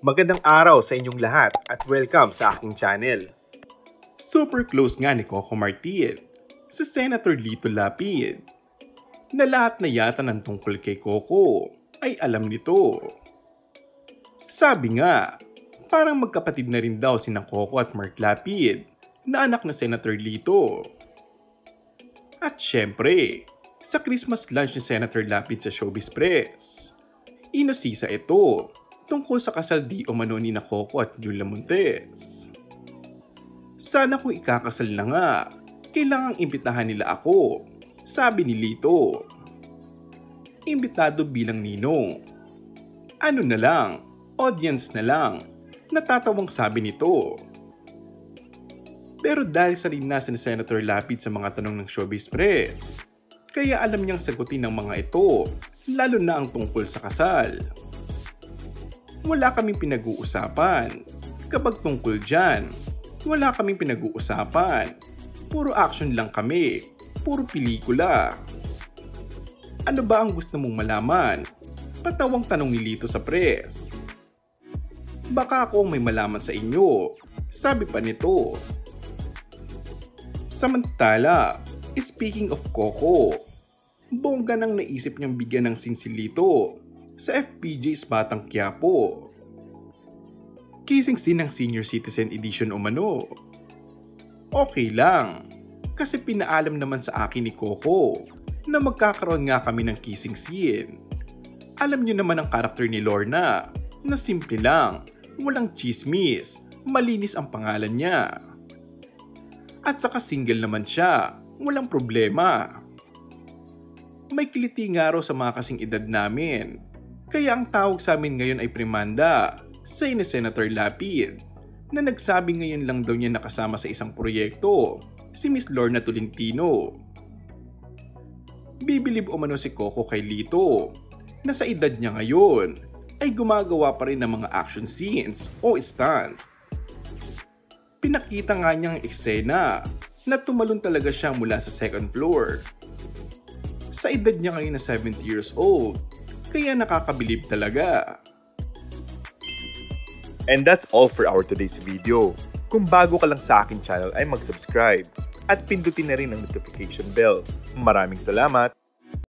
Magandang araw sa inyong lahat at welcome sa aking channel. Super close nga ni Coco Martin si Senator Lito Lapid na lahat na yata ng tungkol kay Coco ay alam nito. Sabi nga, parang magkapatid na rin daw sina Coco at Mark Lapid na anak na Senator Lito. At syempre, sa Christmas lunch ni Senator Lapid sa Showbiz Press, inosisa ito tungkol sa kasal di umano ni Coco at Julia Montes. Sana kung ikakasal na nga, kailangang imbitahan nila ako, sabi ni Lito. Imbitado bilang ninong. Ano na lang, audience na lang, natatawang sabi nito. Pero dahil sa rinas ni Senator Lapid sa mga tanong ng Showbiz Press, kaya alam niyang sagutin ng mga ito, lalo na ang tungkol sa kasal. Wala kaming pinag-uusapan. Kapag tungkol dyan, wala kaming pinag-uusapan. Puro action lang kami. Puro pelikula. Ano ba ang gusto mong malaman? Patawang tanong ni Lito sa press. Baka ako ang may malaman sa inyo, sabi pa nito. Samantala, speaking of Coco, bongga nang naisip niyang bigyan ng scene si Lito sa FPJ's Batang Quiapo. Kissing scene ng Senior Citizen Edition umano. Okay lang, kasi pinaalam naman sa akin ni Coco na magkakaroon nga kami ng kissing scene. Alam niyo naman ang karakter ni Lorna na simple lang, walang chismis, malinis ang pangalan niya. At saka single naman siya, walang problema. May kiliti nga raw sa mga kasing edad namin. Kaya ang tawag sa amin ngayon ay primanda, say ni Senator Lapid, na nagsabi ngayon lang daw niya nakasama sa isang proyekto, si Miss Lorna Tolentino. Bibilib umano si Coco kay Lito, na sa edad niya ngayon, ay gumagawa pa rin ng mga action scenes o stunt. Pinakita nga niyang eksena na tumalon talaga siya mula sa second floor. Sa edad niya ngayon na 70 years old, kaya nakakabilib talaga. And that's all for our today's video. Kung bago ka lang sa aking channel ay mag-subscribe at pindutin na rin ang notification bell. Maraming salamat!